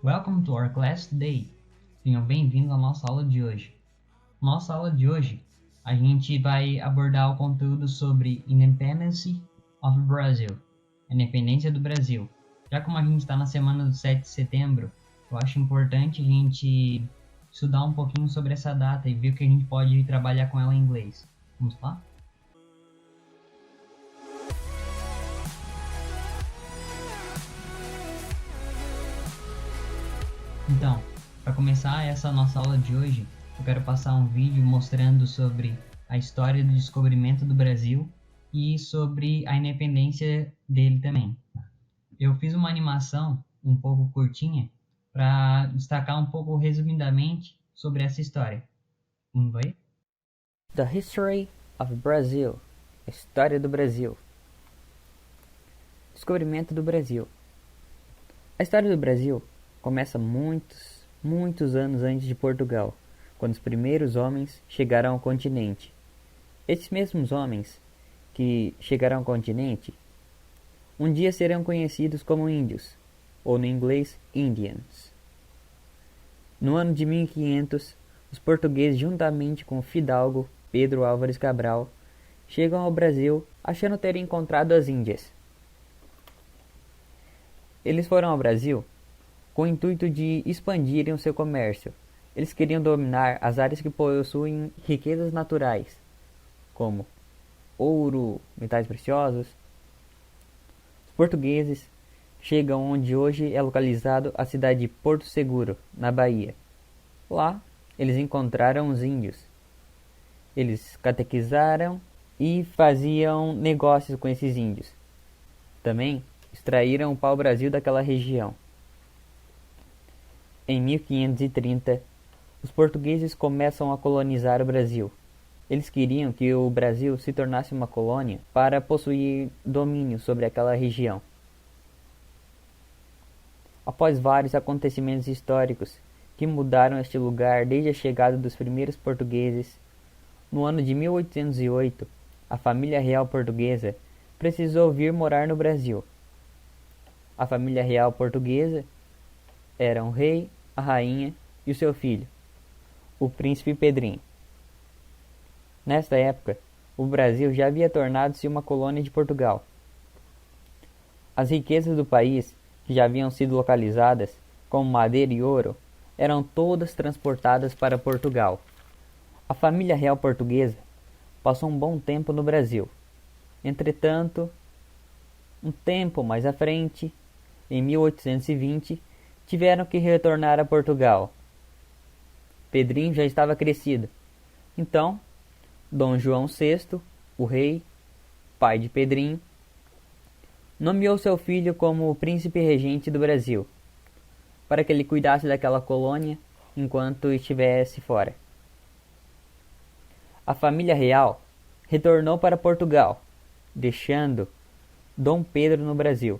Welcome to our class today. Tenham bem-vindo à nossa aula de hoje. Nossa aula de hoje, a gente vai abordar o conteúdo sobre Independence of Brazil, a independência do Brasil. Já como a gente está na semana do 7 de setembro, eu acho importante a gente estudar um pouquinho sobre essa data e ver o que a gente pode trabalhar com ela em inglês. Vamos lá? Então, para começar essa nossa aula de hoje, eu quero passar um vídeo mostrando sobre a história do descobrimento do Brasil e sobre a independência dele também. Eu fiz uma animação um pouco curtinha para destacar um pouco resumidamente sobre essa história. Vamos ver? The History of Brazil. A História do Brasil. Descobrimento do Brasil. A história do Brasil começa muitos anos antes de Portugal, quando os primeiros homens chegaram ao continente. Esses mesmos homens que chegaram ao continente um dia serão conhecidos como índios, ou no inglês Indians. No ano de 1500, os portugueses, juntamente com Fidalgo Pedro Álvares Cabral, chegam ao Brasil achando ter encontrado as Índias. Eles foram ao Brasil com o intuito de expandirem o seu comércio. Eles queriam dominar as áreas que possuem riquezas naturais, como ouro, metais preciosos. Os portugueses chegam onde hoje é localizado a cidade de Porto Seguro, na Bahia. Lá, eles encontraram os índios. Eles catequizaram e faziam negócios com esses índios. Também extraíram o pau-brasil daquela região. Em 1530, os portugueses começam a colonizar o Brasil. Eles queriam que o Brasil se tornasse uma colônia para possuir domínio sobre aquela região. Após vários acontecimentos históricos que mudaram este lugar desde a chegada dos primeiros portugueses, no ano de 1808, a família real portuguesa precisou vir morar no Brasil. A família real portuguesa era o rei, a rainha e o seu filho, o príncipe Pedrinho. Nesta época, o Brasil já havia tornado-se uma colônia de Portugal. As riquezas do país, que já haviam sido localizadas, como madeira e ouro, eram todas transportadas para Portugal. A família real portuguesa passou um bom tempo no Brasil. Entretanto, um tempo mais à frente, em 1820, tiveram que retornar a Portugal. Pedrinho já estava crescido. Então, Dom João VI, o rei, pai de Pedrinho, nomeou seu filho como o príncipe regente do Brasil, para que ele cuidasse daquela colônia enquanto estivesse fora. A família real retornou para Portugal, deixando Dom Pedro no Brasil.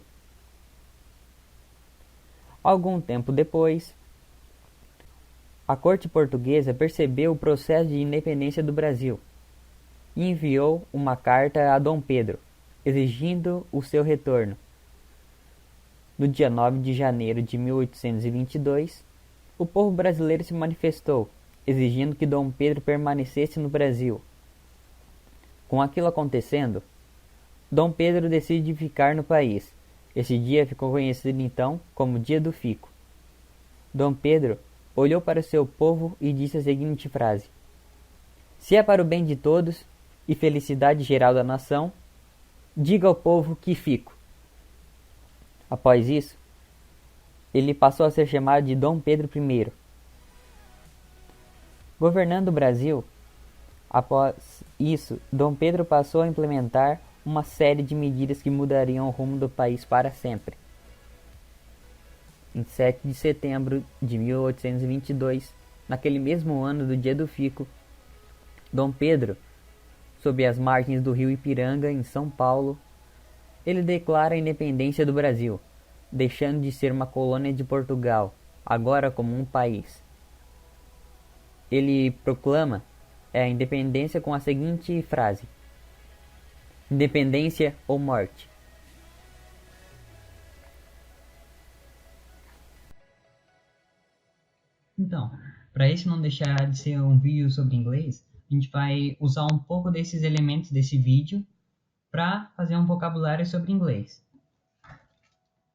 Algum tempo depois, a corte portuguesa percebeu o processo de independência do Brasil e enviou uma carta a Dom Pedro, exigindo o seu retorno. No dia 9 de janeiro de 1822, o povo brasileiro se manifestou, exigindo que Dom Pedro permanecesse no Brasil. Com aquilo acontecendo, Dom Pedro decide ficar no país. Esse dia ficou conhecido então como Dia do Fico. Dom Pedro olhou para o seu povo e disse a seguinte frase: "Se é para o bem de todos e felicidade geral da nação, diga ao povo que fico." Após isso, ele passou a ser chamado de Dom Pedro I. Governando o Brasil, após isso, Dom Pedro passou a implementar uma série de medidas que mudariam o rumo do país para sempre. Em 7 de setembro de 1822, naquele mesmo ano do Dia do Fico, Dom Pedro, sob as margens do rio Ipiranga, em São Paulo, ele declara a independência do Brasil, deixando de ser uma colônia de Portugal, agora como um país. Ele proclama a independência com a seguinte frase: "Independência ou morte." Então, para esse não deixar de ser um vídeo sobre inglês, a gente vai usar um pouco desses elementos desse vídeo para fazer um vocabulário sobre inglês.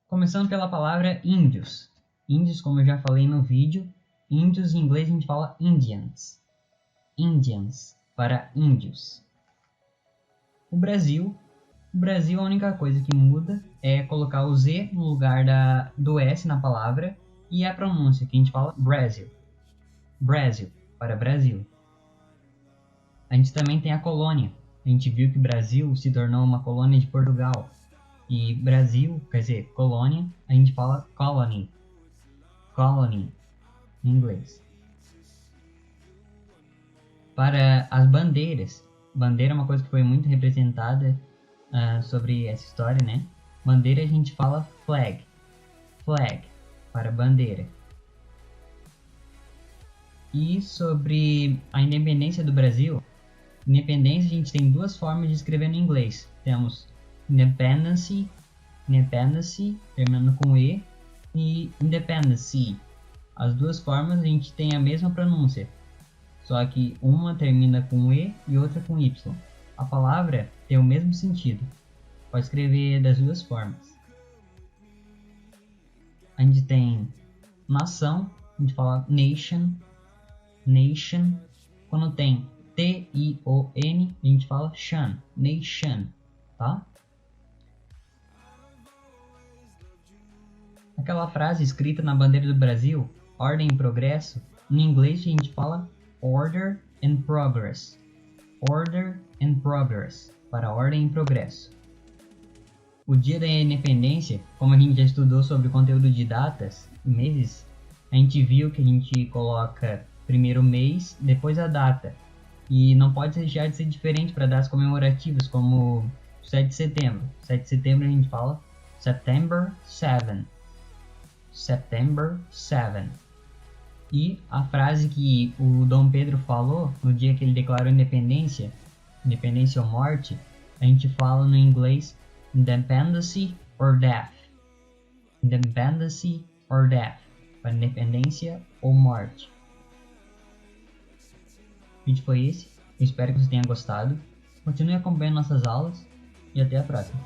Começando pela palavra índios. Índios, como eu já falei no vídeo, índios em inglês a gente fala Indians. Indians, para índios. O Brasil, a única coisa que muda é colocar o Z no lugar do S na palavra e a pronúncia, que a gente fala Brasil. Brasil, para Brasil. A gente também tem a colônia. A gente viu que o Brasil se tornou uma colônia de Portugal. E Brasil, quer dizer, colônia, a gente fala colony. Colony, em inglês. Para as bandeiras. Bandeira é uma coisa que foi muito representada sobre essa história, né? Bandeira a gente fala flag. Flag, para bandeira. E sobre a independência do Brasil, independência a gente tem duas formas de escrever no inglês. Temos independence, terminando com E, e independency. As duas formas a gente tem a mesma pronúncia, só que uma termina com E e outra com Y. A palavra tem o mesmo sentido, pode escrever das duas formas. A gente tem nação, a gente fala nation, nation. Quando tem T-I-O-N, a gente fala shan, nation, tá? Aquela frase escrita na bandeira do Brasil, ordem e progresso, em inglês a gente fala order and progress. Order and progress, para ordem e progresso. O dia da independência, como a gente já estudou sobre o conteúdo de datas e meses, a gente viu que a gente coloca primeiro o mês, depois a data. E não pode deixar de ser diferente para datas comemorativas, como 7 de setembro. 7 de setembro a gente fala September 7. September 7. E a frase que o Dom Pedro falou no dia que ele declarou independência, independência ou morte, a gente fala no inglês Independency or Death. Independency or Death, para independência ou morte. O vídeo foi esse, eu espero que você tenha gostado. Continue acompanhando nossas aulas e até a próxima.